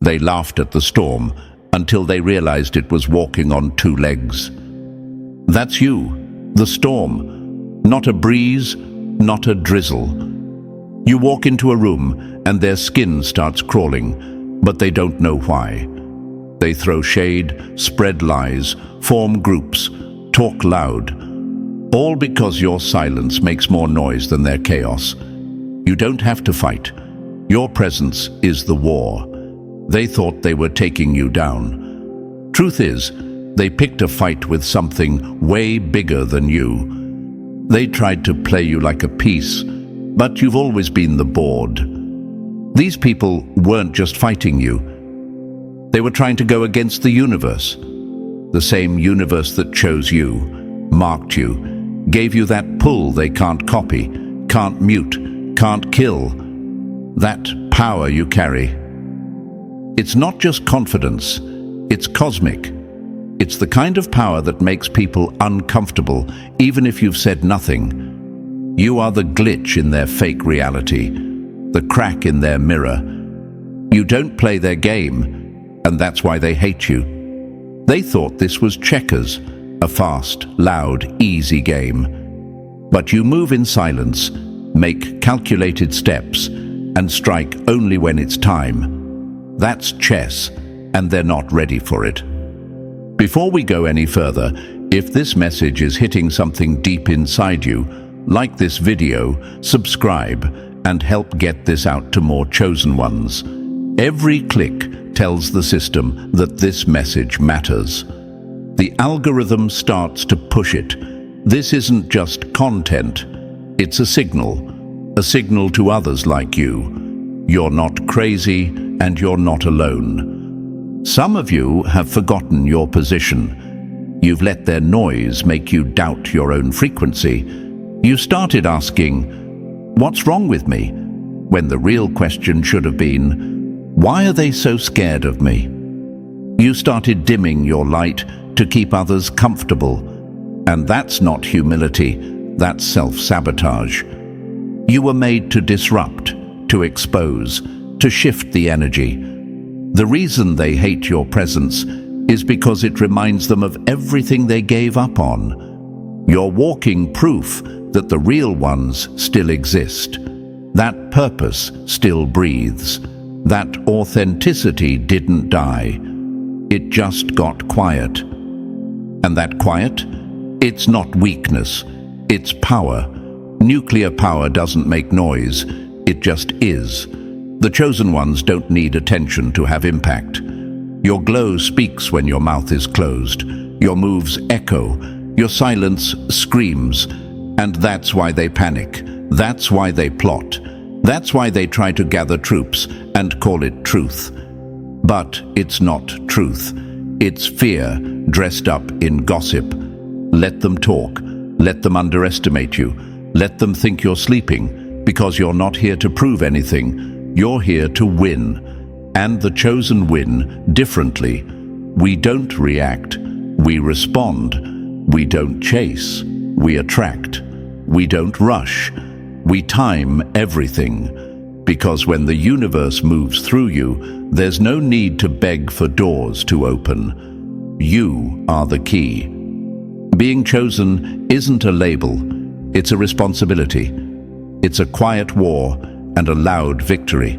They laughed at the storm until they realized it was walking on two legs. That's you, the storm, not a breeze, not a drizzle. You walk into a room and their skin starts crawling, but they don't know why. They throw shade, spread lies, form groups, talk loud, all because your silence makes more noise than their chaos. You don't have to fight. Your presence is the war. They thought they were taking you down. Truth is, they picked a fight with something way bigger than you. They tried to play you like a piece, but you've always been the board. These people weren't just fighting you. They were trying to go against the universe. The same universe that chose you, marked you, gave you that pull they can't copy, can't mute, can't kill. That power you carry. It's not just confidence, it's cosmic. It's the kind of power that makes people uncomfortable, even if you've said nothing. You are the glitch in their fake reality, the crack in their mirror. You don't play their game, and that's why they hate you. They thought this was checkers, a fast, loud, easy game. But you move in silence, make calculated steps, and strike only when it's time. That's chess, and they're not ready for it. Before we go any further, if this message is hitting something deep inside you, like this video, subscribe, and help get this out to more chosen ones. Every click tells the system that this message matters. The algorithm starts to push it. This isn't just content, it's a signal to others like you. You're not crazy, and you're not alone. Some of you have forgotten your position. You've let their noise make you doubt your own frequency. You started asking, "What's wrong with me?" when the real question should have been, "Why are they so scared of me?" You started dimming your light to keep others comfortable. And that's not humility, that's self-sabotage. You were made to disrupt, to expose, to shift the energy. The reason they hate your presence is because it reminds them of everything they gave up on. You're walking proof that the real ones still exist. That purpose still breathes. That authenticity didn't die. It just got quiet. And that quiet? It's not weakness. It's power. Nuclear power doesn't make noise. It just is. The chosen ones don't need attention to have impact. Your glow speaks when your mouth is closed. Your moves echo. Your silence screams. And that's why they panic. That's why they plot. That's why they try to gather troops and call it truth. But it's not truth. It's fear dressed up in gossip. Let them talk. Let them underestimate you. Let them think you're sleeping, because you're not here to prove anything. You're here to win. And the chosen win differently. We don't react. We respond. We don't chase. We attract. We don't rush. We time everything. Because when the universe moves through you, there's no need to beg for doors to open. You are the key. Being chosen isn't a label. It's a responsibility. It's a quiet war and a loud victory.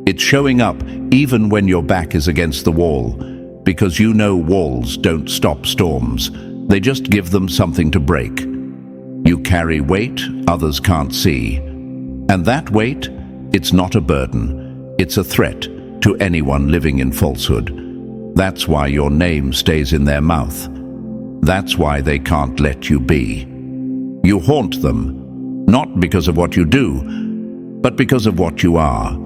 It's showing up even when your back is against the wall, because you know walls don't stop storms. They just give them something to break. You carry weight others can't see. And that weight, it's not a burden. It's a threat to anyone living in falsehood. That's why your name stays in their mouth. That's why they can't let you be. You haunt them, not because of what you do, but because of what you are.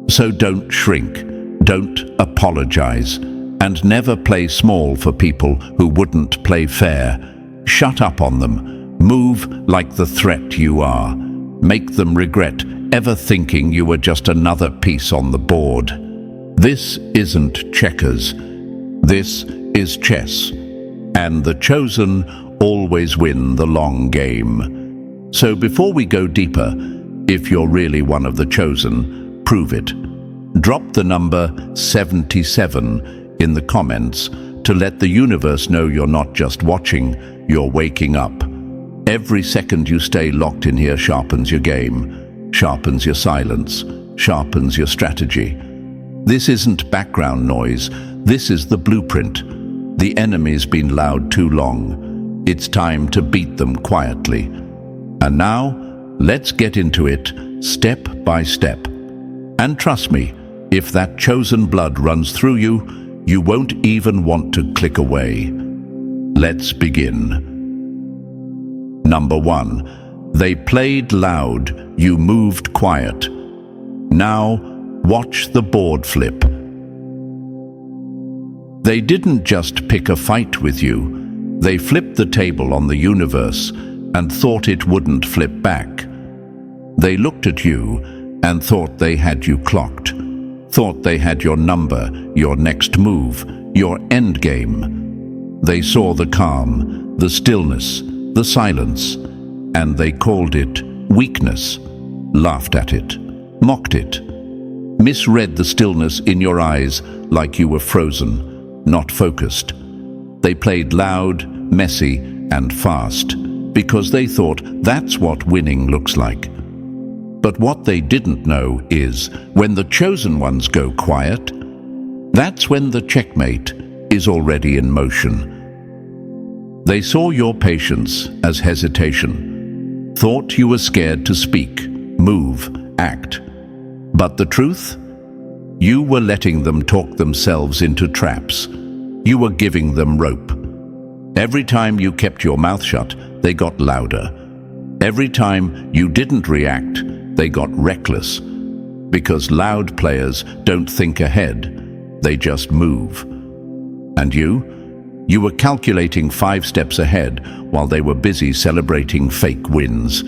So don't shrink, don't apologize, and never play small for people who wouldn't play fair. Shut up on them. Move like the threat you are. Make them regret ever thinking you were just another piece on the board. This isn't checkers. This is chess. And the chosen always win the long game. So before we go deeper, if you're really one of the chosen, prove it. Drop the number 77 in the comments to let the universe know you're not just watching, you're waking up. Every second you stay locked in here sharpens your game, sharpens your silence, sharpens your strategy. This isn't background noise, this is the blueprint. The enemy's been loud too long. It's time to beat them quietly. And now, let's get into it, step by step. And trust me, if that chosen blood runs through you, you won't even want to click away. Let's begin. Number 1. They played loud, you moved quiet. Now, watch the board flip. They didn't just pick a fight with you. They flipped the table on the universe and thought it wouldn't flip back. They looked at you and thought they had you clocked. Thought they had your number, your next move, your end game. They saw the calm, the stillness, the silence, and they called it weakness, laughed at it, mocked it, misread the stillness in your eyes like you were frozen, not focused. They played loud, messy, and fast because they thought that's what winning looks like. But what they didn't know is when the chosen ones go quiet, that's when the checkmate is already in motion. They saw your patience as hesitation, thought you were scared to speak, move, act. But the truth? You were letting them talk themselves into traps. You were giving them rope. Every time you kept your mouth shut, they got louder. Every time you didn't react, they got reckless. Because loud players don't think ahead, they just move. And you were calculating 5 steps ahead while they were busy celebrating fake wins.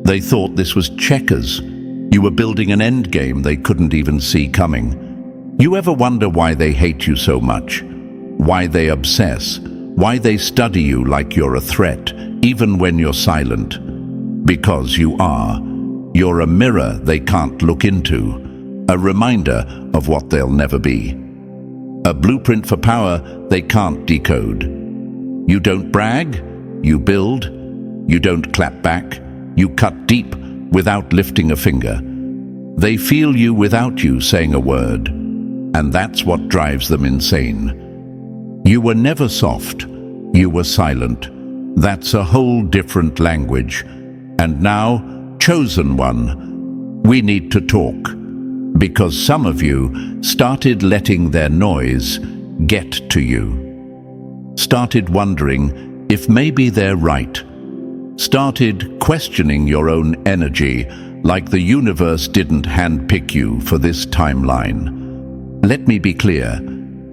They thought this was checkers. You were building an end game they couldn't even see coming. You ever wonder why they hate you so much? Why they obsess? Why they study you like you're a threat, even when you're silent? Because you are. You're a mirror they can't look into, a reminder of what they'll never be. A blueprint for power they can't decode. You don't brag, you build. You don't clap back, you cut deep without lifting a finger. They feel you without you saying a word, and that's what drives them insane. You were never soft, you were silent. That's a whole different language. And now, chosen one, we need to talk. Because some of you started letting their noise get to you. Started wondering if maybe they're right. Started questioning your own energy like the universe didn't handpick you for this timeline. Let me be clear,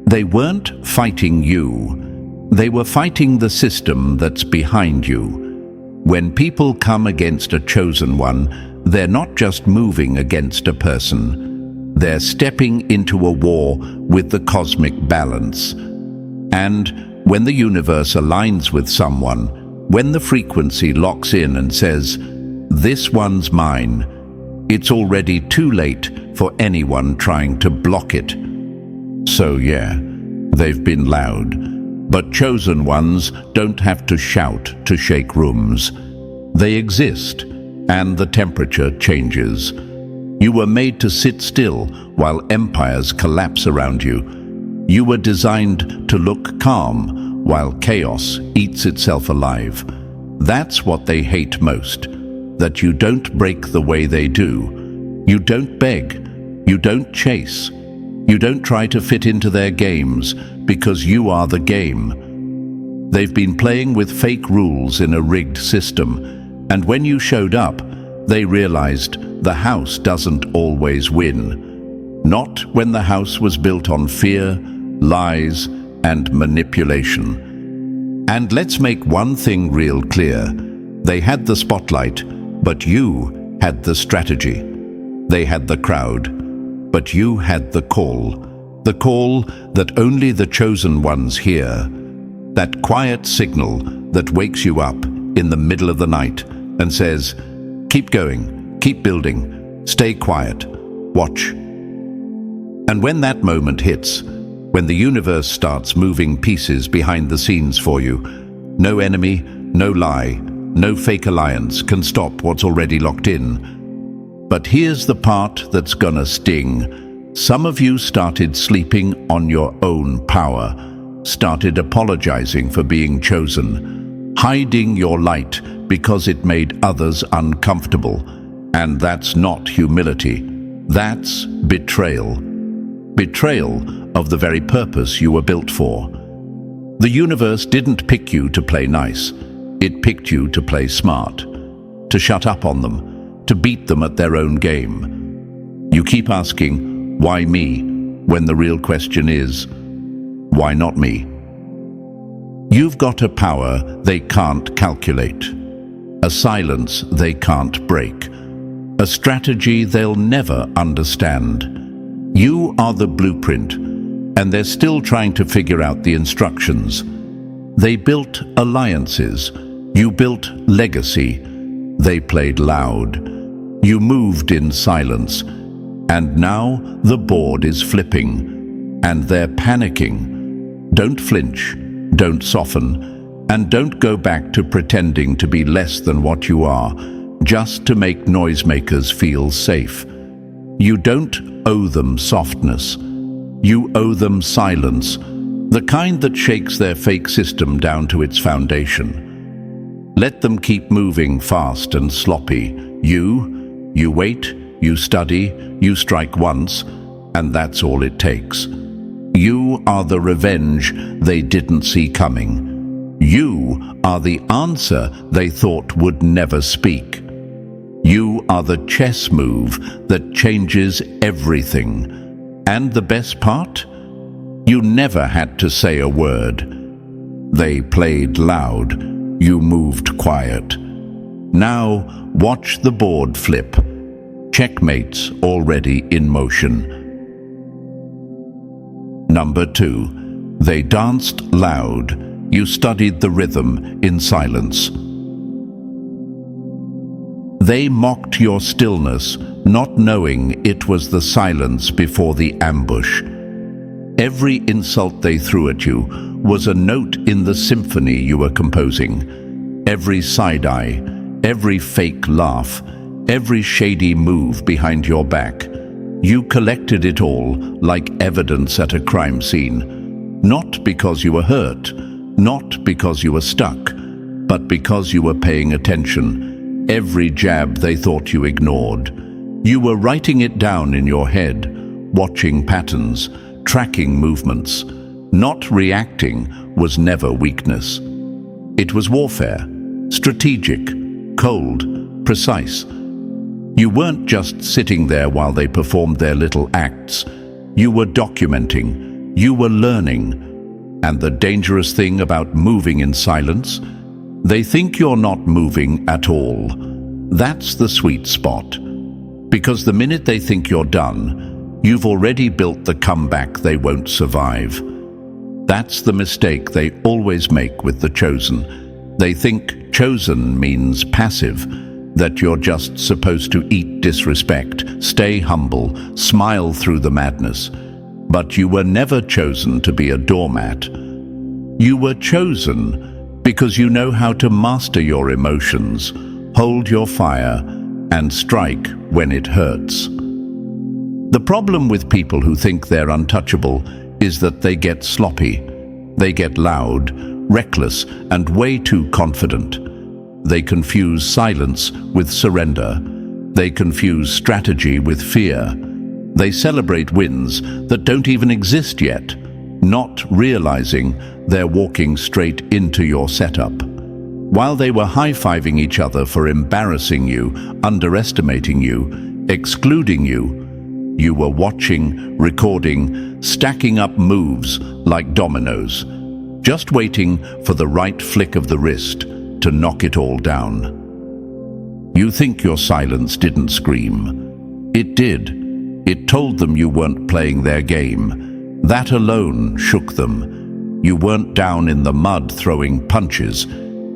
they weren't fighting you. They were fighting the system that's behind you. When people come against a chosen one, they're not just moving against a person. They're stepping into a war with the cosmic balance. And when the universe aligns with someone, when the frequency locks in and says, "This one's mine," it's already too late for anyone trying to block it. So yeah, they've been loud. But chosen ones don't have to shout to shake rooms. They exist, and the temperature changes. You were made to sit still while empires collapse around you. You were designed to look calm while chaos eats itself alive. That's what they hate most, that you don't break the way they do. You don't beg, you don't chase. You don't try to fit into their games because you are the game. They've been playing with fake rules in a rigged system, and when you showed up, they realized the house doesn't always win. Not when the house was built on fear, lies, and manipulation. And let's make one thing real clear. They had the spotlight, but you had the strategy. They had the crowd, but you had the call that only the chosen ones hear. That quiet signal that wakes you up in the middle of the night and says, "Keep going, keep building, stay quiet, watch." And when that moment hits, when the universe starts moving pieces behind the scenes for you, no enemy, no lie, no fake alliance can stop what's already locked in. But here's the part that's gonna sting. Some of you started sleeping on your own power, started apologizing for being chosen, hiding your light because it made others uncomfortable. And that's not humility. That's betrayal. Betrayal of the very purpose you were built for. The universe didn't pick you to play nice. It picked you to play smart, to shut up on them, to beat them at their own game. You keep asking, why me, when the real question is, why not me? You've got a power they can't calculate, a silence they can't break, a strategy they'll never understand. You are the blueprint, and they're still trying to figure out the instructions. They built alliances. You built legacy. They played loud. You moved in silence. And now the board is flipping, and they're panicking. Don't flinch, don't soften, and don't go back to pretending to be less than what you are, just to make noisemakers feel safe. You don't owe them softness. You owe them silence, the kind that shakes their fake system down to its foundation. Let them keep moving fast and sloppy. You wait, you study, you strike once, and that's all it takes. You are the revenge they didn't see coming. You are the answer they thought would never speak. You are the chess move that changes everything. And the best part? You never had to say a word. They played loud. You moved quiet. Now watch the board flip. Checkmate's already in motion. Number 2. They danced loud. You studied the rhythm in silence. They mocked your stillness, not knowing it was the silence before the ambush. Every insult they threw at you was a note in the symphony you were composing. Every side-eye, every fake laugh, every shady move behind your back. You collected it all like evidence at a crime scene. Not because you were hurt, not because you were stuck, but because you were paying attention. Every jab they thought you ignored. You were writing it down in your head, watching patterns, tracking movements. Not reacting was never weakness. It was warfare, strategic, cold, precise. You weren't just sitting there while they performed their little acts. You were documenting, you were learning. And the dangerous thing about moving in silence, they think you're not moving at all. That's the sweet spot. Because the minute they think you're done, you've already built the comeback they won't survive. That's the mistake they always make with the chosen. They think chosen means passive, that you're just supposed to eat disrespect, stay humble, smile through the madness. But you were never chosen to be a doormat. You were chosen because you know how to master your emotions, hold your fire, and strike when it hurts. The problem with people who think they're untouchable is that they get sloppy. They get loud, reckless, and way too confident. They confuse silence with surrender. They confuse strategy with fear. They celebrate wins that don't even exist yet, not realizing they're walking straight into your setup. While they were high-fiving each other for embarrassing you, underestimating you, excluding you, you were watching, recording, stacking up moves like dominoes, just waiting for the right flick of the wrist to knock it all down. You think your silence didn't scream. It did. It told them you weren't playing their game. That alone shook them. You weren't down in the mud throwing punches.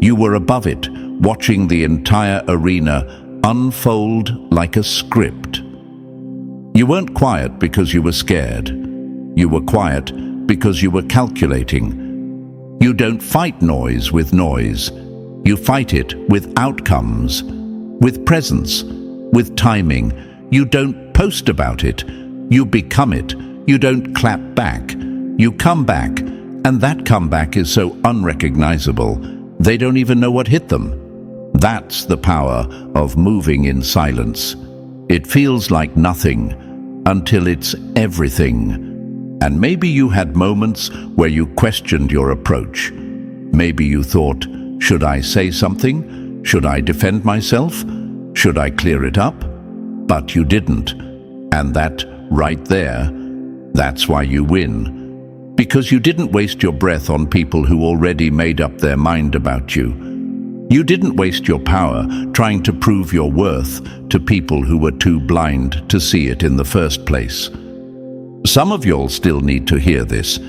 You were above it, watching the entire arena unfold like a script. You weren't quiet because you were scared. You were quiet because you were calculating. You don't fight noise with noise. You fight it with outcomes, with presence, with timing. You don't post about it. You become it. You don't clap back. You come back, and that comeback is so unrecognizable, they don't even know what hit them. That's the power of moving in silence. It feels like nothing until it's everything. And maybe you had moments where you questioned your approach. Maybe you thought, should I say something? Should I defend myself? Should I clear it up? But you didn't. And that right there, that's why you win. Because you didn't waste your breath on people who already made up their mind about you. You didn't waste your power trying to prove your worth to people who were too blind to see it in the first place. Some of y'all still need to hear this.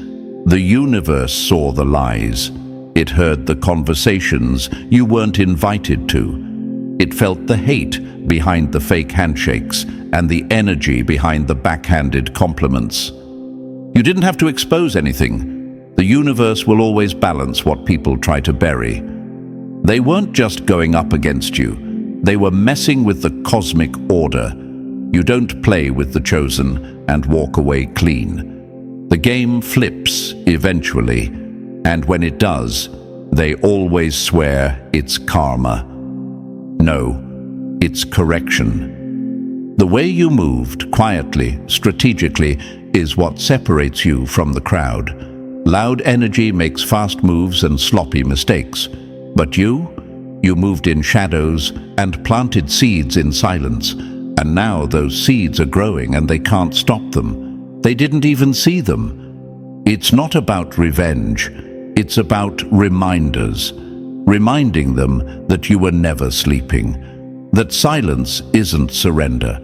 The universe saw the lies. It heard the conversations you weren't invited to. It felt the hate behind the fake handshakes and the energy behind the backhanded compliments. You didn't have to expose anything. The universe will always balance what people try to bury. They weren't just going up against you. They were messing with the cosmic order. You don't play with the chosen and walk away clean. The game flips eventually, and when it does, they always swear it's karma. No, it's correction. The way you moved, quietly, strategically, is what separates you from the crowd. Loud energy makes fast moves and sloppy mistakes. But you moved in shadows and planted seeds in silence. And now those seeds are growing and they can't stop them. They didn't even see them. It's not about revenge. It's about reminders. Reminding them that you were never sleeping. That silence isn't surrender.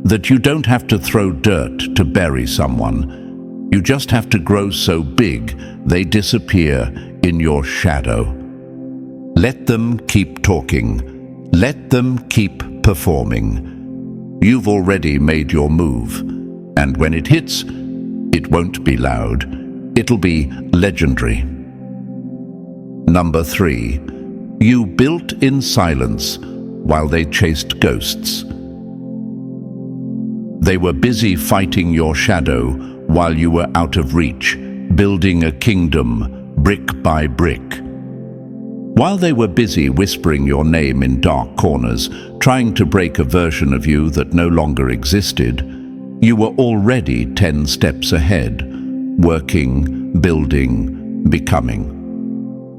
That you don't have to throw dirt to bury someone. You just have to grow so big they disappear in your shadow. Let them keep talking. Let them keep performing. You've already made your move. And when it hits, it won't be loud. It'll be legendary. Number 3. You built in silence while they chased ghosts. They were busy fighting your shadow while you were out of reach, building a kingdom brick by brick. While they were busy whispering your name in dark corners, trying to break a version of you that no longer existed, you were already 10 steps ahead, working, building, becoming.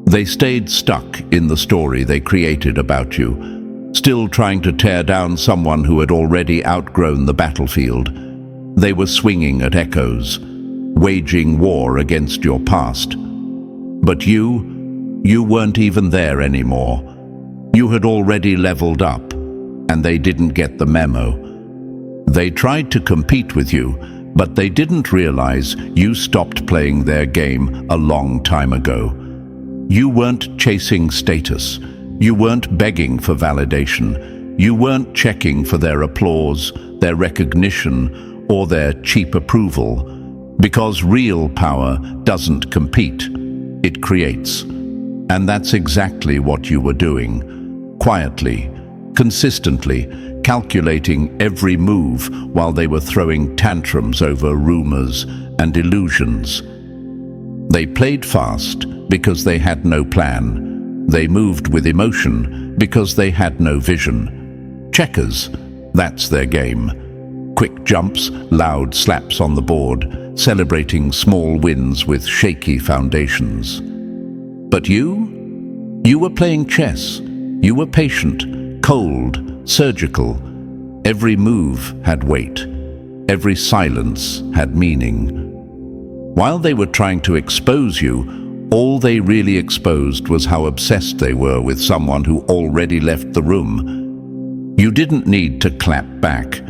They stayed stuck in the story they created about you, still trying to tear down someone who had already outgrown the battlefield. They were swinging at echoes, waging war against your past. But you weren't even there anymore. You had already leveled up, and they didn't get the memo. They tried to compete with you, but they didn't realize you stopped playing their game a long time ago. You weren't chasing status. You weren't begging for validation. You weren't checking for their applause, their recognition, or their cheap approval. Because real power doesn't compete, it creates. And that's exactly what you were doing. Quietly, consistently, calculating every move while they were throwing tantrums over rumors and illusions. They played fast because they had no plan. They moved with emotion because they had no vision. Checkers, that's their game. Quick jumps, loud slaps on the board, celebrating small wins with shaky foundations. But you were playing chess. You were patient, cold, surgical. Every move had weight. Every silence had meaning. While they were trying to expose you, all they really exposed was how obsessed they were with someone who already left the room. You didn't need to clap back.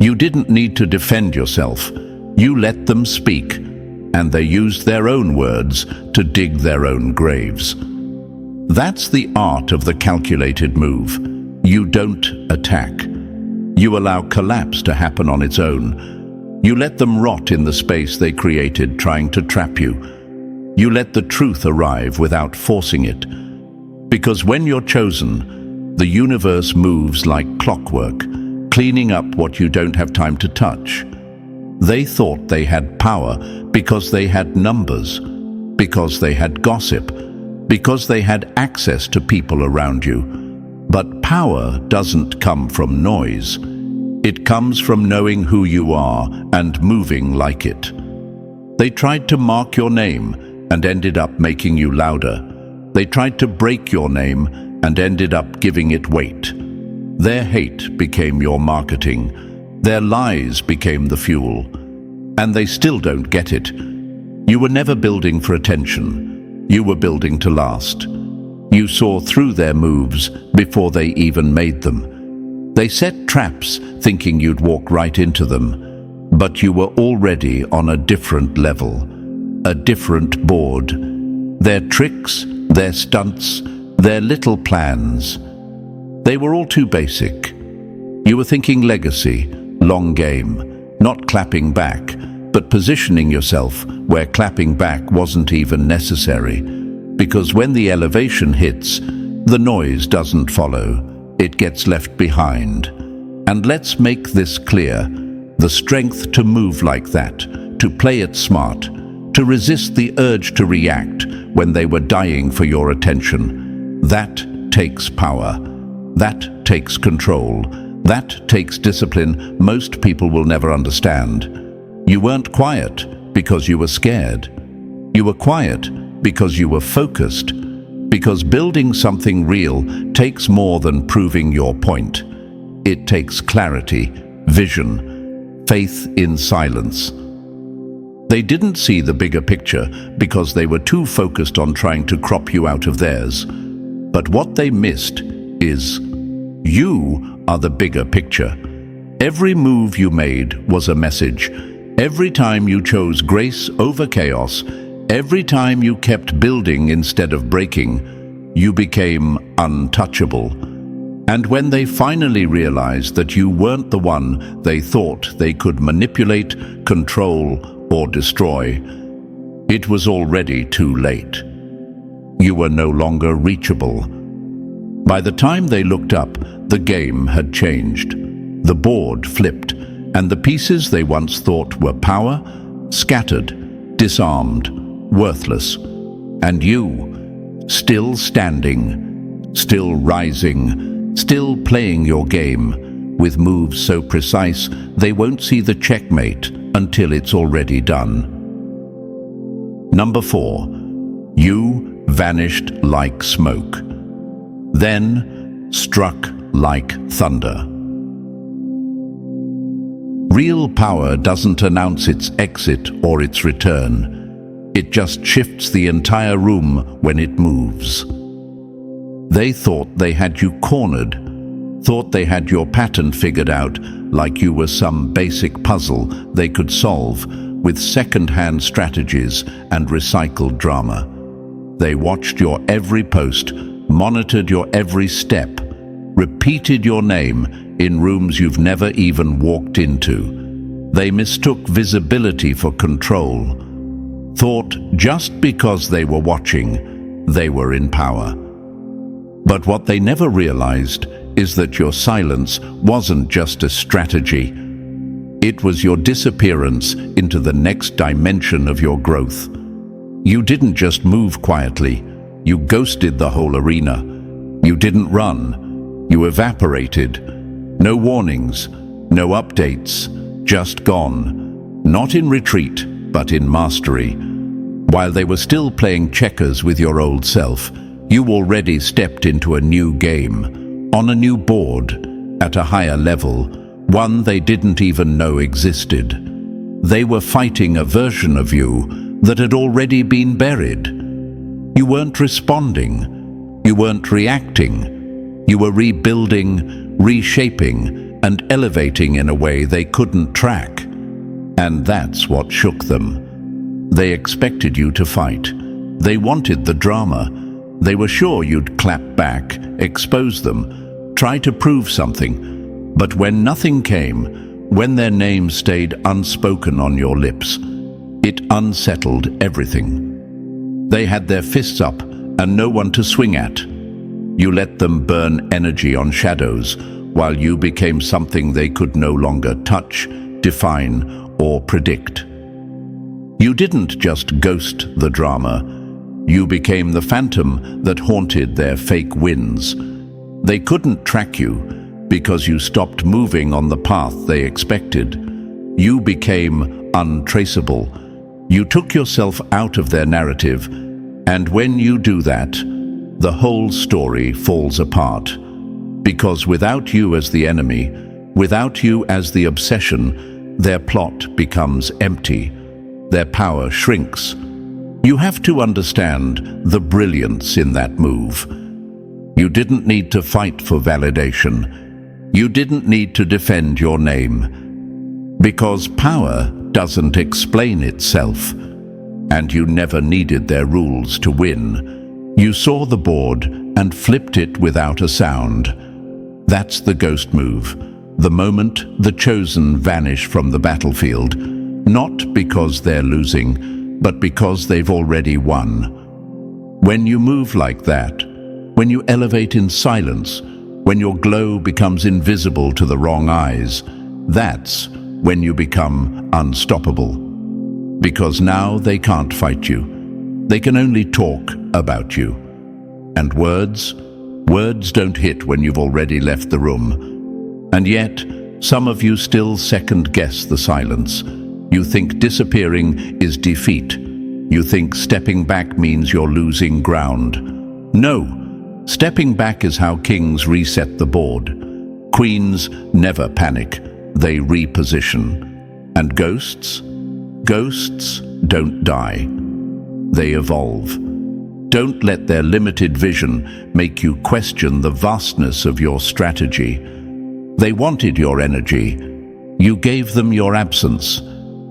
You didn't need to defend yourself. You let them speak, and they used their own words to dig their own graves. That's the art of the calculated move. You don't attack. You allow collapse to happen on its own, You let them rot in the space they created, trying to trap you. You let the truth arrive without forcing it. Because when you're chosen, the universe moves like clockwork, cleaning up what you don't have time to touch. They thought they had power because they had numbers, because they had gossip, because they had access to people around you. But power doesn't come from noise. It comes from knowing who you are and moving like it. They tried to mark your name and ended up making you louder. They tried to break your name and ended up giving it weight. Their hate became your marketing. Their lies became the fuel. And they still don't get it. You were never building for attention. You were building to last. You saw through their moves before they even made them. They set traps thinking you'd walk right into them, but you were already on a different level, a different board. Their tricks, their stunts, their little plans, they were all too basic. You were thinking legacy, long game, not clapping back, but positioning yourself where clapping back wasn't even necessary. Because when the elevation hits, the noise doesn't follow. It gets left behind. And let's make this clear. The strength to move like that, to play it smart, to resist the urge to react when they were dying for your attention, that takes power. That takes control. That takes discipline most people will never understand. You weren't quiet because you were scared. You were quiet because you were focused. Because building something real takes more than proving your point. It takes clarity, vision, faith in silence. They didn't see the bigger picture because they were too focused on trying to crop you out of theirs. But what they missed is you are the bigger picture. Every move you made was a message. Every time you chose grace over chaos, every time you kept building instead of breaking, you became untouchable. And when they finally realized that you weren't the one they thought they could manipulate, control, or destroy, it was already too late. You were no longer reachable. By the time they looked up, the game had changed. The board flipped, and the pieces they once thought were power, scattered, disarmed, worthless. And you, still standing, still rising, still playing your game, with moves so precise they won't see the checkmate until it's already done. Number 4, you vanished like smoke, then struck like thunder. Real power doesn't announce its exit or its return. It just shifts the entire room when it moves. They thought they had you cornered, thought they had your pattern figured out, like you were some basic puzzle they could solve with second-hand strategies and recycled drama. They watched your every post, monitored your every step, repeated your name in rooms you've never even walked into. They mistook visibility for control, thought just because they were watching, they were in power. But what they never realized is that your silence wasn't just a strategy. It was your disappearance into the next dimension of your growth. You didn't just move quietly, you ghosted the whole arena. You didn't run, you evaporated. No warnings, no updates, just gone. Not in retreat, but in mastery. While they were still playing checkers with your old self, you already stepped into a new game, on a new board, at a higher level, one they didn't even know existed. They were fighting a version of you that had already been buried. You weren't responding, you weren't reacting, you were rebuilding, reshaping, and elevating in a way they couldn't track. And that's what shook them. They expected you to fight. They wanted the drama. They were sure you'd clap back, expose them, try to prove something. But when nothing came, when their name stayed unspoken on your lips, it unsettled everything. They had their fists up and no one to swing at. You let them burn energy on shadows while you became something they could no longer touch, define, or predict. You didn't just ghost the drama. You became the phantom that haunted their fake wins. They couldn't track you because you stopped moving on the path they expected. You became untraceable. You took yourself out of their narrative, and when you do that, the whole story falls apart. Because without you as the enemy, without you as the obsession, their plot becomes empty. Their power shrinks. You have to understand the brilliance in that move. You didn't need to fight for validation. You didn't need to defend your name. Because power doesn't explain itself, and you never needed their rules to win. You saw the board and flipped it without a sound. That's the ghost move. The moment the chosen vanish from the battlefield, not because they're losing, but because they've already won. When you move like that, when you elevate in silence, when your glow becomes invisible to the wrong eyes, that's when you become unstoppable. Because now they can't fight you. They can only talk about you. And words don't hit when you've already left the room. And yet, some of you still second-guess the silence. You think disappearing is defeat. You think stepping back means you're losing ground. No, stepping back is how kings reset the board. Queens never panic, they reposition. And ghosts? Ghosts don't die. They evolve. Don't let their limited vision make you question the vastness of your strategy. They wanted your energy. You gave them your absence.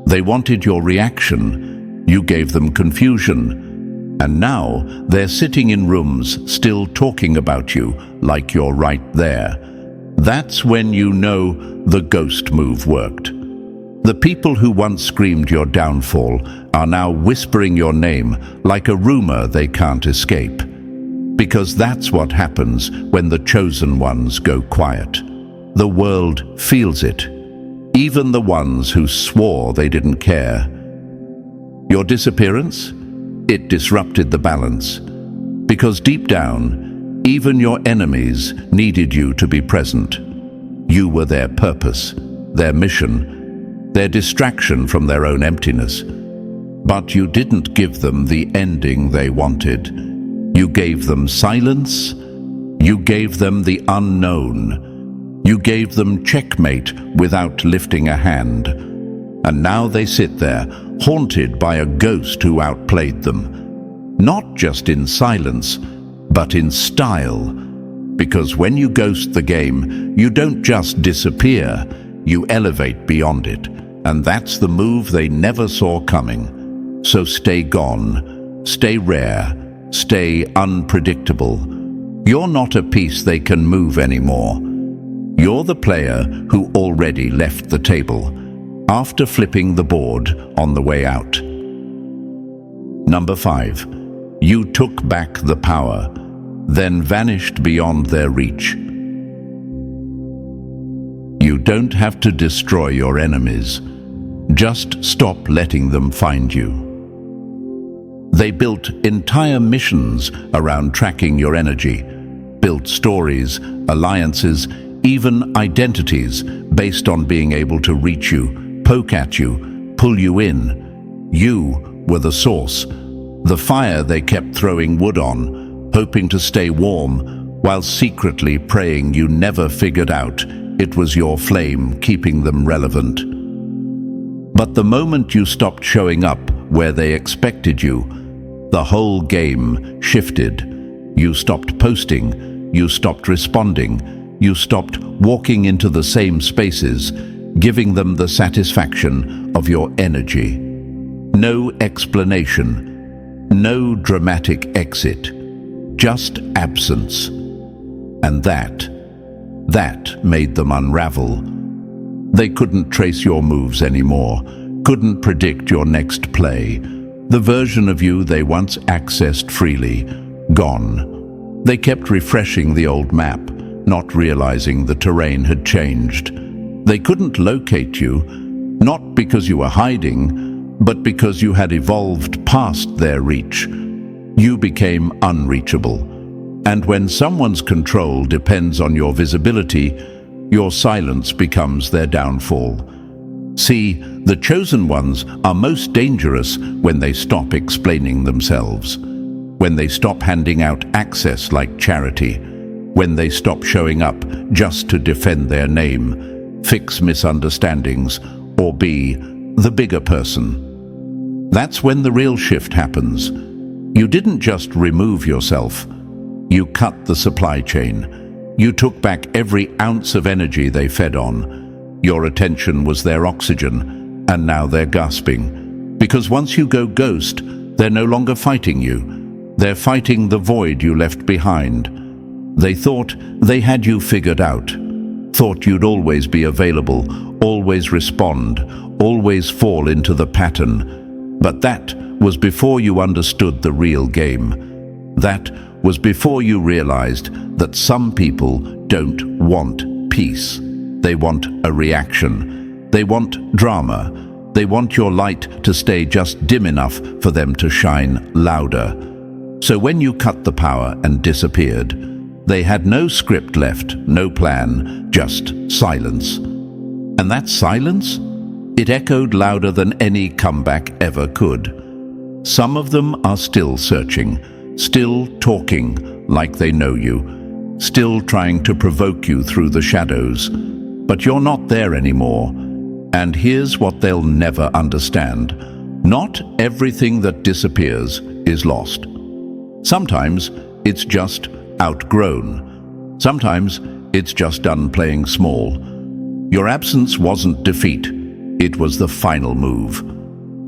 They wanted your reaction. You gave them confusion. And now they're sitting in rooms still talking about you like you're right there. That's when you know the ghost move worked. The people who once screamed your downfall are now whispering your name like a rumor they can't escape. Because that's what happens when the chosen ones go quiet. The world feels it. Even the ones who swore they didn't care. Your disappearance? It disrupted the balance. Because deep down, even your enemies needed you to be present. You were their purpose, their mission, their distraction from their own emptiness. But you didn't give them the ending they wanted. You gave them silence. You gave them the unknown. You gave them checkmate without lifting a hand. And now they sit there, haunted by a ghost who outplayed them. Not just in silence, but in style. Because when you ghost the game, you don't just disappear, you elevate beyond it. And that's the move they never saw coming. So stay gone, stay rare, stay unpredictable. You're not a piece they can move anymore. You're the player who already left the table, after flipping the board on the way out. Number 5. You took back the power, then vanished beyond their reach. You don't have to destroy your enemies. Just stop letting them find you. They built entire missions around tracking your energy, built stories, alliances, even identities based on being able to reach you, poke at you, pull you in. You were the source, the fire they kept throwing wood on, hoping to stay warm, while secretly praying you never figured out it was your flame keeping them relevant. But the moment you stopped showing up where they expected you, the whole game shifted. You stopped posting, you stopped responding, you stopped walking into the same spaces, giving them the satisfaction of your energy. No explanation, no dramatic exit, just absence. And that made them unravel. They couldn't trace your moves anymore, couldn't predict your next play. The version of you they once accessed freely, gone. They kept refreshing the old map, not realizing the terrain had changed. They couldn't locate you, not because you were hiding, but because you had evolved past their reach. You became unreachable. And when someone's control depends on your visibility, your silence becomes their downfall. See, the chosen ones are most dangerous when they stop explaining themselves, when they stop handing out access like charity, when they stop showing up just to defend their name, fix misunderstandings, or be the bigger person. That's when the real shift happens. You didn't just remove yourself, you cut the supply chain. You took back every ounce of energy they fed on. Your attention was their oxygen, and now they're gasping. Because once you go ghost, they're no longer fighting you. They're fighting the void you left behind. They thought they had you figured out, thought you'd always be available, always respond, always fall into the pattern. But that was before you understood the real game. That was before you realized that some people don't want peace. They want a reaction. They want drama. They want your light to stay just dim enough for them to shine louder. So when you cut the power and disappeared, they had no script left, no plan, just silence. And that silence? It echoed louder than any comeback ever could. Some of them are still searching, still talking like they know you, still trying to provoke you through the shadows. But you're not there anymore. And here's what they'll never understand. Not everything that disappears is lost. Sometimes it's just outgrown. Sometimes it's just done playing small. Your absence wasn't defeat. It was the final move.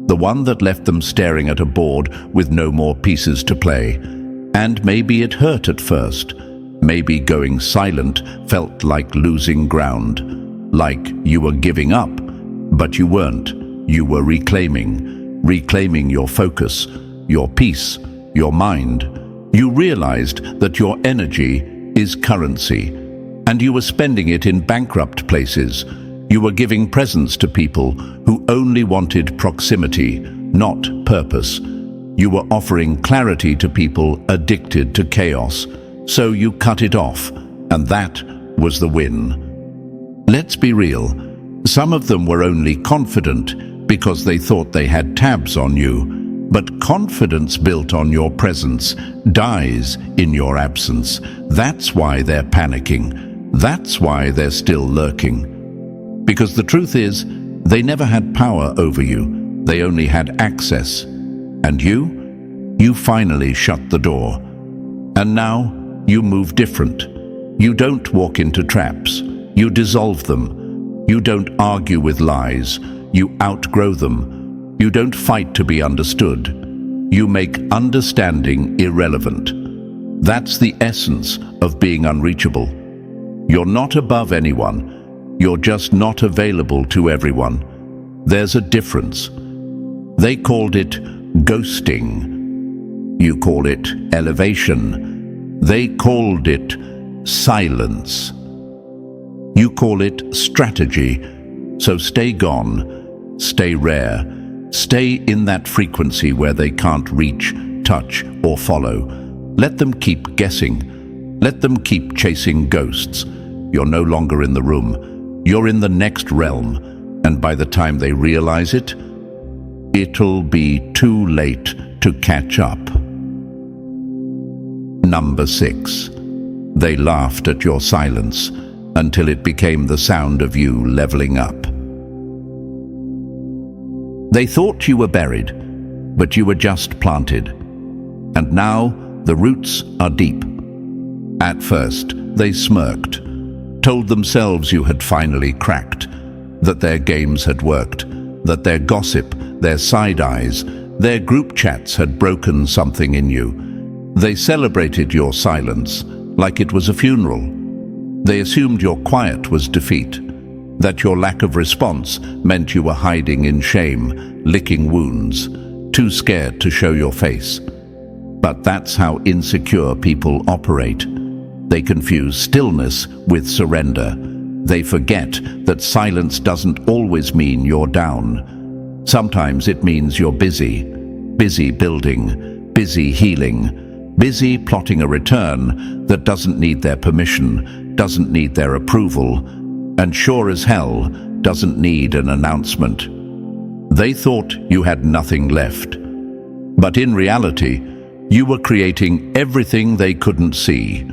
The one that left them staring at a board with no more pieces to play. And maybe it hurt at first. Maybe going silent felt like losing ground, like you were giving up. But you weren't. You were reclaiming your focus, your peace, your mind. You realized that your energy is currency, and you were spending it in bankrupt places. You were giving presents to people who only wanted proximity, not purpose. You were offering clarity to people addicted to chaos. So you cut it off, and that was the win. Let's be real. Some of them were only confident because they thought they had tabs on you. But confidence built on your presence dies in your absence. That's why they're panicking. That's why they're still lurking. Because the truth is, they never had power over you. They only had access. And you finally shut the door. And now you move different. You don't walk into traps. You dissolve them. You don't argue with lies. You outgrow them. You don't fight to be understood. You make understanding irrelevant. That's the essence of being unreachable. You're not above anyone. You're just not available to everyone. There's a difference. They called it ghosting. You call it elevation. They called it silence. You call it strategy. So stay gone, stay rare, stay in that frequency where they can't reach, touch, or follow. Let them keep guessing. Let them keep chasing ghosts. You're no longer in the room. You're in the next realm. And by the time they realize it, it'll be too late to catch up. Number 6. They laughed at your silence until it became the sound of you leveling up. They thought you were buried, but you were just planted. And now the roots are deep. At first, they smirked, told themselves you had finally cracked, that their games had worked, that their gossip, their side eyes, their group chats had broken something in you. They celebrated your silence like it was a funeral. They assumed your quiet was defeat. that your lack of response meant you were hiding in shame, licking wounds, too scared to show your face. But that's how insecure people operate. They confuse stillness with surrender. They forget that silence doesn't always mean you're down. Sometimes it means you're busy. Busy building, busy healing, busy plotting a return that doesn't need their permission, doesn't need their approval, and sure as hell doesn't need an announcement. They thought you had nothing left. But in reality, you were creating everything they couldn't see.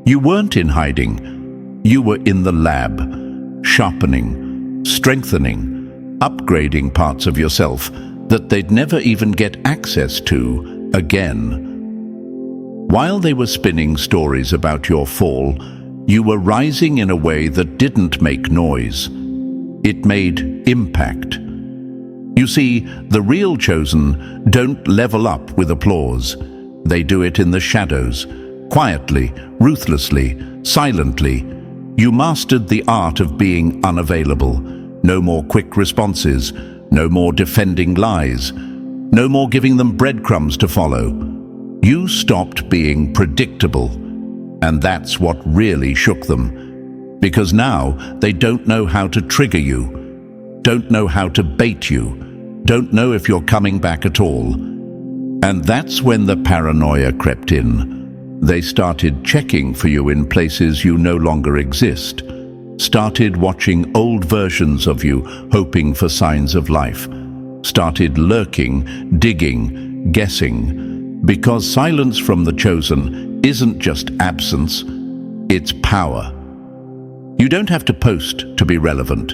You weren't in hiding. You were in the lab, sharpening, strengthening, upgrading parts of yourself that they'd never even get access to again. While they were spinning stories about your fall, you were rising in a way that didn't make noise. It made impact. You see, the real chosen don't level up with applause. They do it in the shadows, quietly, ruthlessly, silently. You mastered the art of being unavailable. No more quick responses, no more defending lies, no more giving them breadcrumbs to follow. You stopped being predictable, and that's what really shook them. Because now they don't know how to trigger you, don't know how to bait you, don't know if you're coming back at all. And that's when the paranoia crept in. They started checking for you in places you no longer exist, started watching old versions of you, hoping for signs of life, started lurking, digging, guessing, because silence from the chosen isn't just absence, it's power. You don't have to post to be relevant.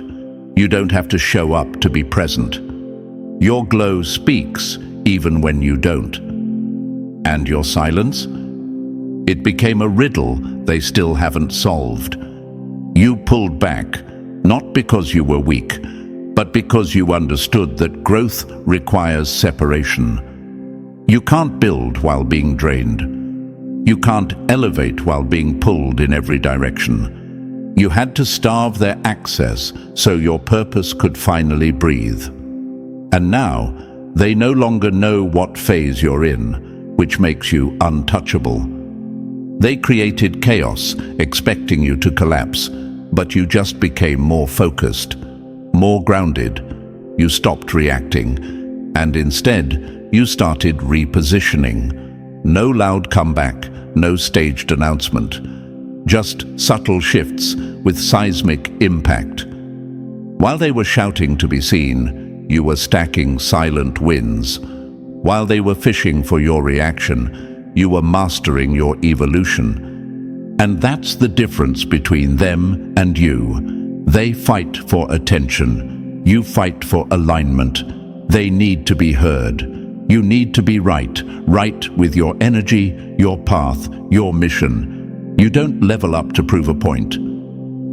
You don't have to show up to be present. Your glow speaks even when you don't. And your silence? It became a riddle they still haven't solved. You pulled back, not because you were weak, but because you understood that growth requires separation. You can't build while being drained. You can't elevate while being pulled in every direction. You had to starve their access so your purpose could finally breathe. And now, they no longer know what phase you're in, which makes you untouchable. They created chaos, expecting you to collapse, but you just became more focused, more grounded. You stopped reacting, and instead, you started repositioning. No loud comeback, no staged announcement, just subtle shifts with seismic impact. While they were shouting to be seen, you were stacking silent wins. While they were fishing for your reaction, you were mastering your evolution. And that's the difference between them and you. They fight for attention. You fight for alignment. They need to be heard. You need to be right with your energy, your path, your mission. You don't level up to prove a point.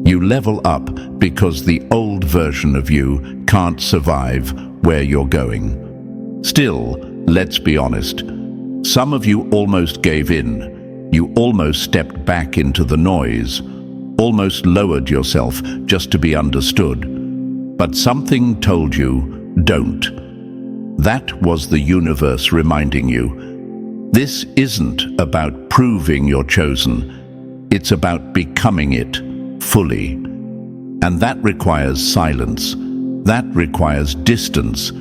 You level up because the old version of you can't survive where you're going. Still, let's be honest, some of you almost gave in. You almost stepped back into the noise, almost lowered yourself just to be understood. But something told you, don't. That was the universe reminding you. This isn't about proving you're chosen. It's about becoming it fully. And that requires silence. That requires distance.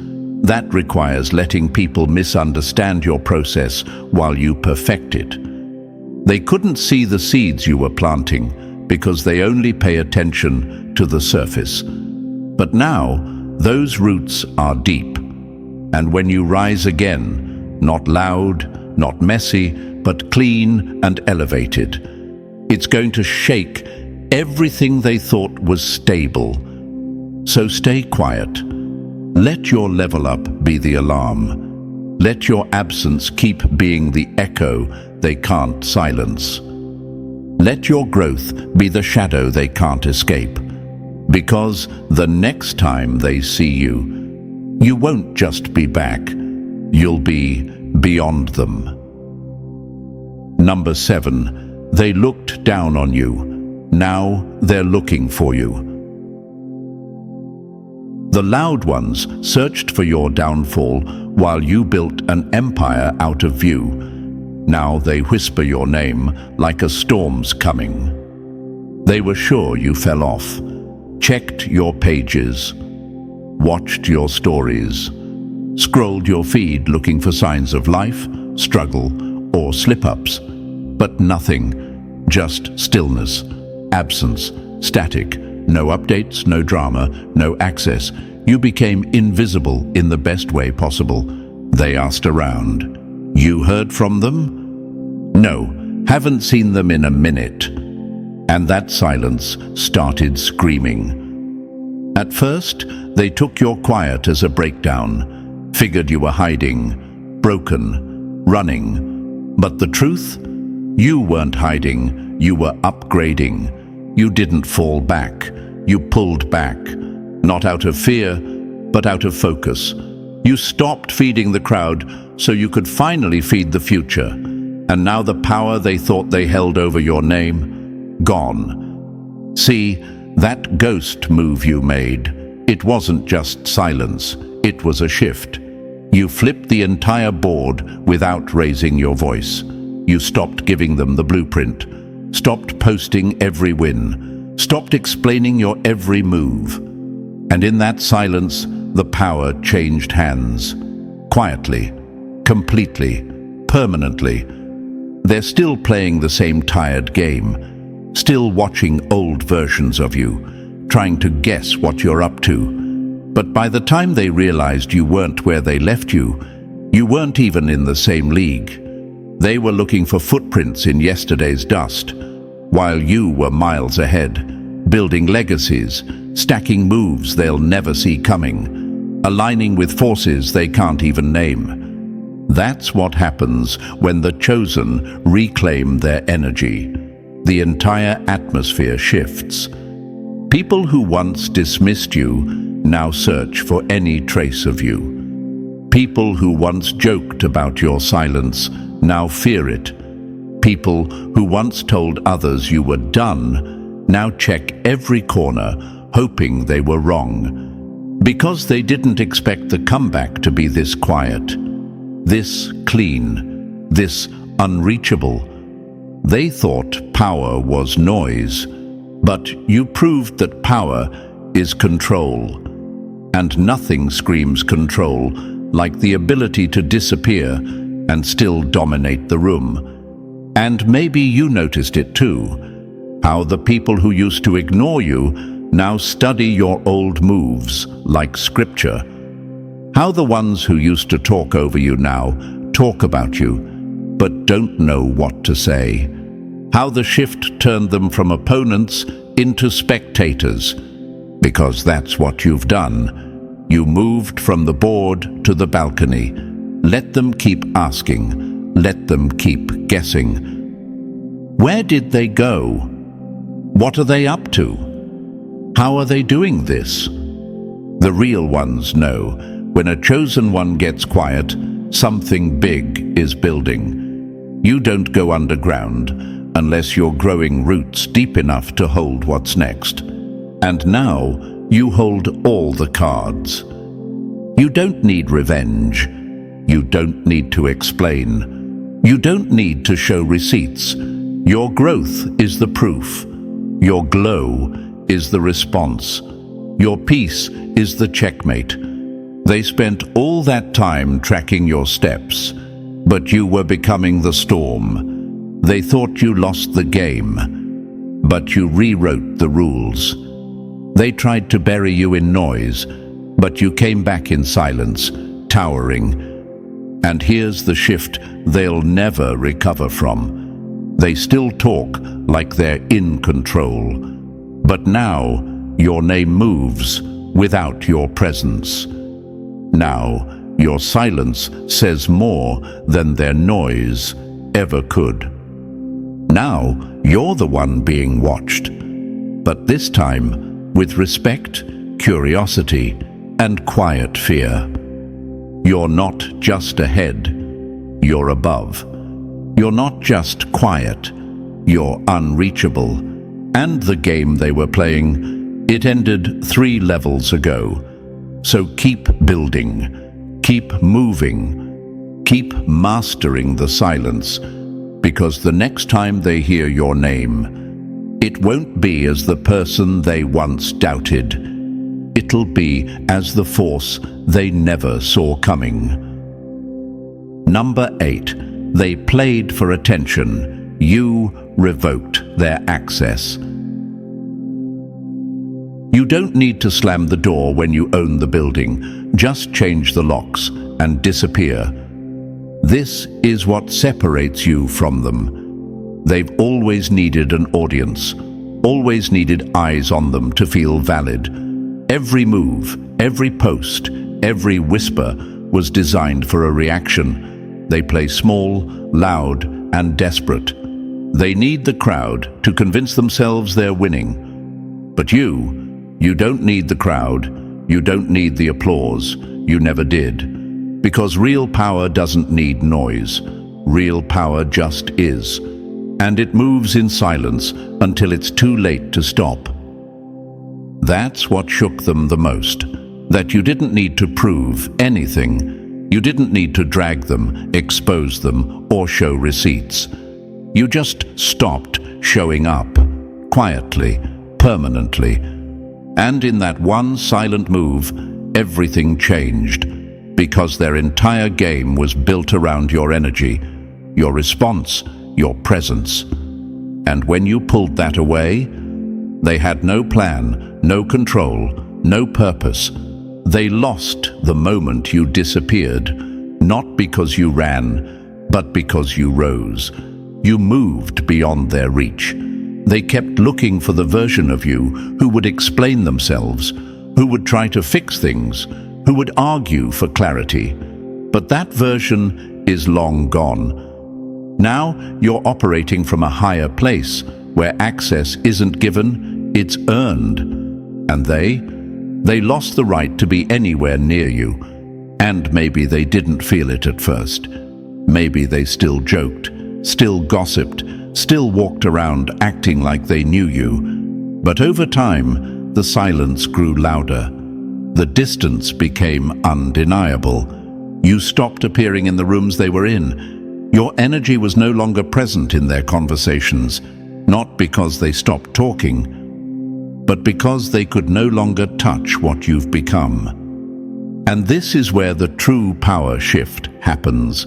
That requires letting people misunderstand your process while you perfect it. They couldn't see the seeds you were planting because they only pay attention to the surface. But now, those roots are deep. And when you rise again, not loud, not messy, but clean and elevated, it's going to shake everything they thought was stable. So stay quiet. Let your level up be the alarm. Let your absence keep being the echo they can't silence. Let your growth be the shadow they can't escape. Because the next time they see you, you won't just be back. You'll be beyond them. Number 7, they looked down on you. Now they're looking for you. The loud ones searched for your downfall while you built an empire out of view. Now they whisper your name like a storm's coming. They were sure you fell off, checked your pages, watched your stories, scrolled your feed looking for signs of life, struggle, or slip-ups. But nothing, just stillness, absence, static, no updates, no drama, no access. You became invisible in the best way possible. They asked around. You heard from them? No, haven't seen them in a minute. And that silence started screaming. At first, they took your quiet as a breakdown, figured you were hiding, broken, running. But the truth? You weren't hiding, you were upgrading. You didn't fall back, you pulled back. Not out of fear, but out of focus. You stopped feeding the crowd so you could finally feed the future. And now the power they thought they held over your name, gone. See, that ghost move you made, it wasn't just silence, it was a shift. You flipped the entire board without raising your voice. You stopped giving them the blueprint, stopped posting every win, stopped explaining your every move. And in that silence, the power changed hands. Quietly, completely, permanently. They're still playing the same tired game, still watching old versions of you, trying to guess what you're up to. But by the time they realized you weren't where they left you, you weren't even in the same league. They were looking for footprints in yesterday's dust, while you were miles ahead, building legacies, stacking moves they'll never see coming, aligning with forces they can't even name. That's what happens when the chosen reclaim their energy. The entire atmosphere shifts. People who once dismissed you now search for any trace of you. People who once joked about your silence now fear it. People who once told others you were done now check every corner, hoping they were wrong. Because they didn't expect the comeback to be this quiet, this clean, this unreachable. They thought power was noise, but you proved that power is control. And nothing screams control like the ability to disappear and still dominate the room. And maybe you noticed it too, how the people who used to ignore you now study your old moves like scripture. How the ones who used to talk over you now talk about you, but don't know what to say. How the shift turned them from opponents into spectators, because that's what you've done. You moved from the board to the balcony. Let them keep asking. Let them keep guessing. Where did they go? What are they up to? How are they doing this? The real ones know. When a chosen one gets quiet, something big is building. You don't go underground unless you're growing roots deep enough to hold what's next. And now you hold all the cards. You don't need revenge. You don't need to explain. You don't need to show receipts. Your growth is the proof. Your glow is the response. Your peace is the checkmate. They spent all that time tracking your steps, but you were becoming the storm. They thought you lost the game, but you rewrote the rules. They tried to bury you in noise, but you came back in silence, towering. And here's the shift they'll never recover from. They still talk like they're in control. But now, your name moves without your presence. Now, your silence says more than their noise ever could. Now, you're the one being watched. But this time, with respect, curiosity, and quiet fear. You're not just ahead, you're above. You're not just quiet, you're unreachable. And the game they were playing, it ended 3 levels ago. So keep building, keep moving, keep mastering the silence, because the next time they hear your name, it won't be as the person they once doubted. It'll be as the force they never saw coming. Number 8. They played for attention. You revoked their access. You don't need to slam the door when you own the building. Just change the locks and disappear. This is what separates you from them. They've always needed an audience, always needed eyes on them to feel valid. Every move, every post, every whisper was designed for a reaction. They play small, loud, and desperate. They need the crowd to convince themselves they're winning. But you don't need the crowd. You don't need the applause. You never did. Because real power doesn't need noise. Real power just is. And it moves in silence until it's too late to stop. That's what shook them the most. That you didn't need to prove anything. You didn't need to drag them, expose them, or show receipts. You just stopped showing up, quietly, permanently. And in that one silent move, everything changed, because their entire game was built around your energy, your response, your presence. And when you pulled that away, they had no plan, no control, no purpose. They lost the moment you disappeared, not because you ran, but because you rose. You moved beyond their reach. They kept looking for the version of you who would explain themselves, who would try to fix things, who would argue for clarity. But that version is long gone. Now you're operating from a higher place, where access isn't given, it's earned. And they lost the right to be anywhere near you. And maybe they didn't feel it at first. Maybe they still joked, still gossiped, still walked around acting like they knew you. But over time, the silence grew louder. The distance became undeniable. You stopped appearing in the rooms they were in. Your energy was no longer present in their conversations, not because they stopped talking, but because they could no longer touch what you've become. And this is where the true power shift happens.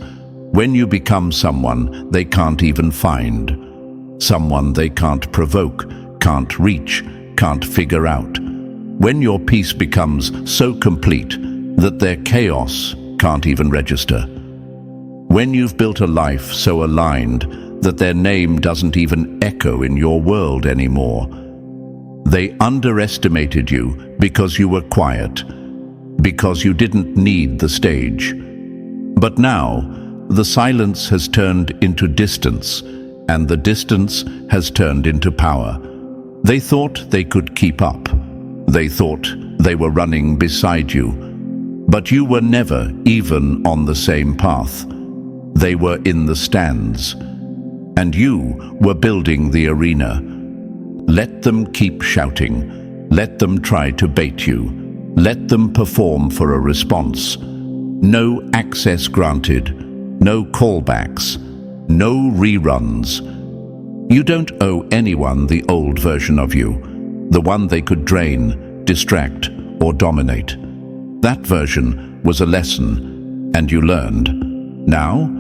When you become someone they can't even find, someone they can't provoke, can't reach, can't figure out. When your peace becomes so complete that their chaos can't even register. When you've built a life so aligned that their name doesn't even echo in your world anymore. They underestimated you because you were quiet, because you didn't need the stage. But now, the silence has turned into distance, and the distance has turned into power. They thought they could keep up. They thought they were running beside you. But you were never even on the same path. They were in the stands. And you were building the arena. Let them keep shouting. Let them try to bait you. Let them perform for a response. No access granted. No callbacks, no reruns. You don't owe anyone the old version of you, the one they could drain, distract, or dominate. That version was a lesson, and you learned. Now,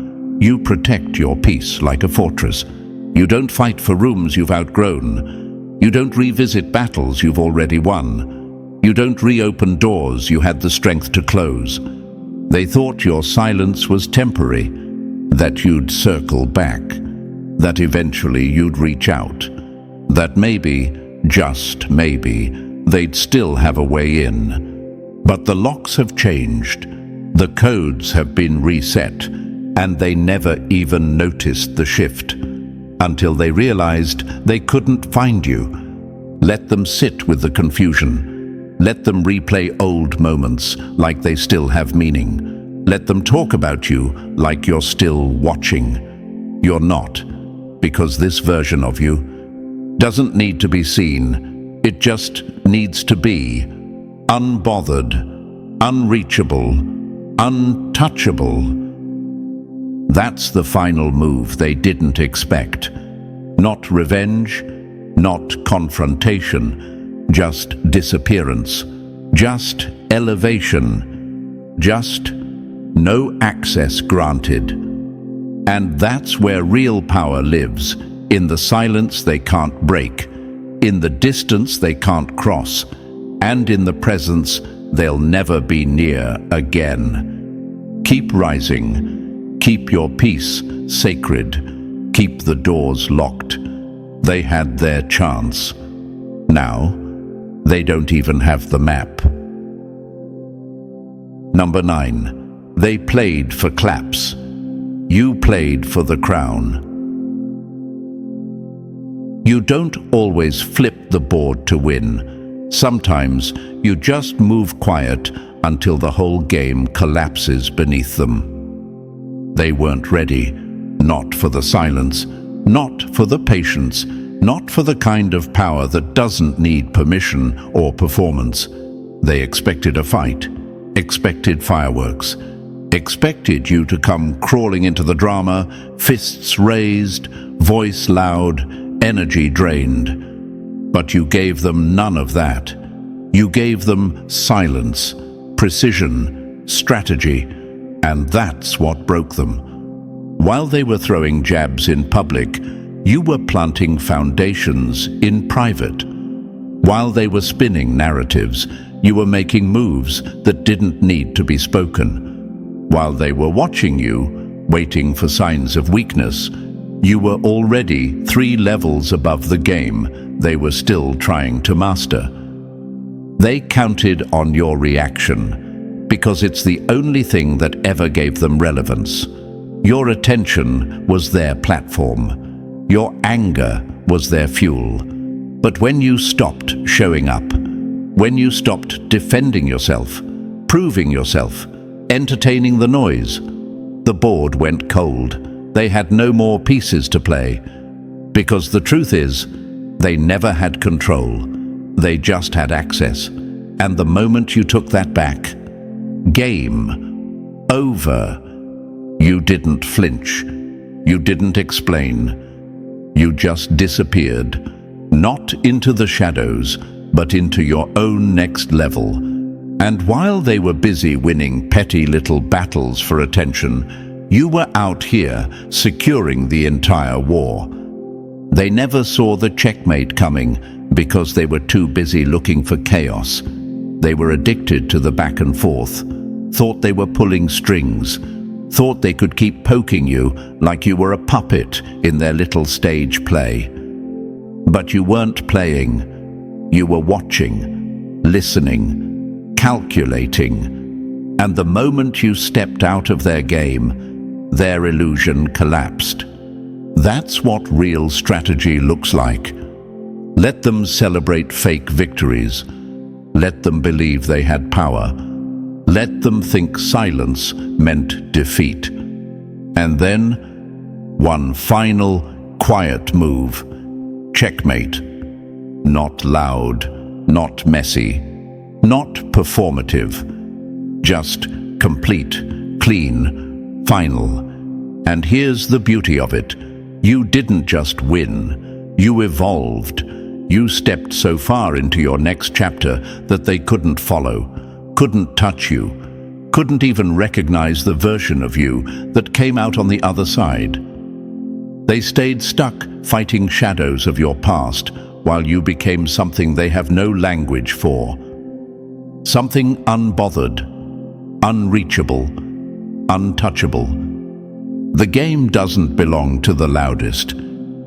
you protect your peace like a fortress. You don't fight for rooms you've outgrown. You don't revisit battles you've already won. You don't reopen doors you had the strength to close. They thought your silence was temporary, that you'd circle back, that eventually you'd reach out, that maybe, just maybe, they'd still have a way in. But the locks have changed, the codes have been reset, and they never even noticed the shift, until they realized they couldn't find you. Let them sit with the confusion. Let them replay old moments like they still have meaning. Let them talk about you like you're still watching. You're not, because this version of you doesn't need to be seen. It just needs to be unbothered, unreachable, untouchable. That's the final move they didn't expect. Not revenge, not confrontation, just disappearance, just elevation, just no access granted. And that's where real power lives, in the silence they can't break, in the distance they can't cross, and in the presence they'll never be near again. Keep rising. Keep your peace sacred. Keep the doors locked. They had their chance. Now, they don't even have the map. Number 9. They played for claps. You played for the crown. You don't always flip the board to win. Sometimes you just move quiet until the whole game collapses beneath them. They weren't ready, not for the silence, not for the patience, not for the kind of power that doesn't need permission or performance. They expected a fight, expected fireworks, expected you to come crawling into the drama, fists raised, voice loud, energy drained. But you gave them none of that. You gave them silence, precision, strategy, and that's what broke them. While they were throwing jabs in public, you were planting foundations in private. While they were spinning narratives, you were making moves that didn't need to be spoken. While they were watching you, waiting for signs of weakness, you were already 3 levels above the game they were still trying to master. They counted on your reaction because it's the only thing that ever gave them relevance. Your attention was their platform. Your anger was their fuel. But when you stopped showing up, when you stopped defending yourself, proving yourself, entertaining the noise, the board went cold. They had no more pieces to play. Because the truth is, they never had control. They just had access. And the moment you took that back, game over. You didn't flinch. You didn't explain. You just disappeared. Not into the shadows, but into your own next level. And while they were busy winning petty little battles for attention, you were out here securing the entire war. They never saw the checkmate coming because they were too busy looking for chaos. They were addicted to the back and forth, thought they were pulling strings, thought they could keep poking you like you were a puppet in their little stage play. But you weren't playing. You were watching, listening, calculating. And the moment you stepped out of their game, their illusion collapsed. That's what real strategy looks like. Let them celebrate fake victories. Let them believe they had power. Let them think silence meant defeat. And then, one final, quiet move. Checkmate. Not loud, not messy, not performative. Just complete, clean, final. And here's the beauty of it. You didn't just win. You evolved. You stepped so far into your next chapter that they couldn't follow, couldn't touch you, couldn't even recognize the version of you that came out on the other side. They stayed stuck fighting shadows of your past while you became something they have no language for. Something unbothered, unreachable, untouchable. The game doesn't belong to the loudest.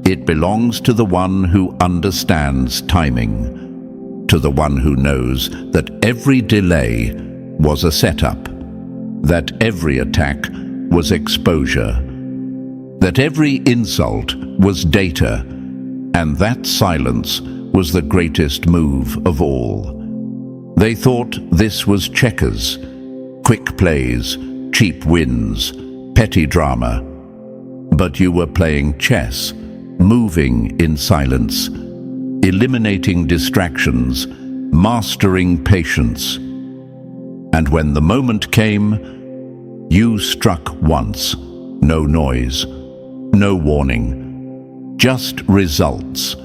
It belongs to the one who understands timing, to the one who knows that every delay was a setup, that every attack was exposure, that every insult was data, and that silence was the greatest move of all. They thought this was checkers, quick plays, cheap wins, petty drama. But you were playing chess, moving in silence, eliminating distractions, mastering patience. And when the moment came, you struck once. No noise, no warning, just results.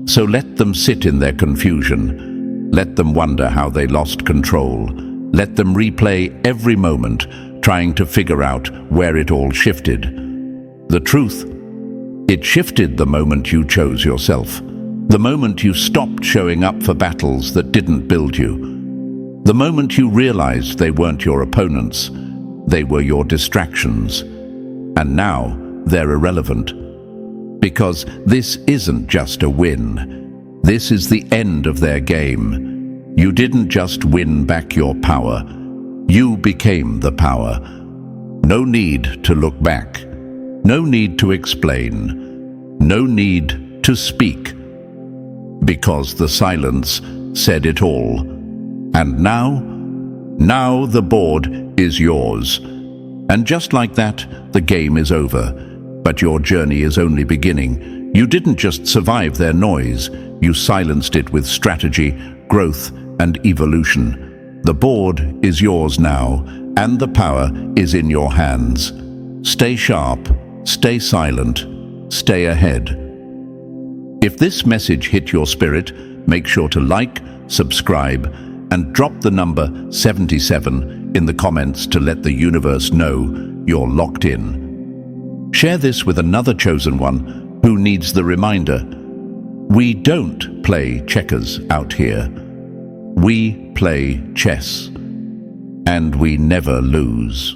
So let them sit in their confusion. Let them wonder how they lost control. Let them replay every moment, trying to figure out where it all shifted. The truth, it shifted the moment you chose yourself. The moment you stopped showing up for battles that didn't build you. The moment you realized they weren't your opponents, they were your distractions. And now they're irrelevant. Because this isn't just a win. This is the end of their game. You didn't just win back your power. You became the power. No need to look back. No need to explain. No need to speak. Because the silence said it all. And now the board is yours. And just like that, the game is over. But your journey is only beginning. You didn't just survive their noise. You silenced it with strategy, growth, and evolution. The board is yours now, and the power is in your hands. Stay sharp, stay silent, stay ahead. If this message hit your spirit, make sure to like, subscribe, and drop the number 77 in the comments to let the universe know you're locked in. Share this with another chosen one who needs the reminder. We don't play checkers out here. We play chess, and we never lose.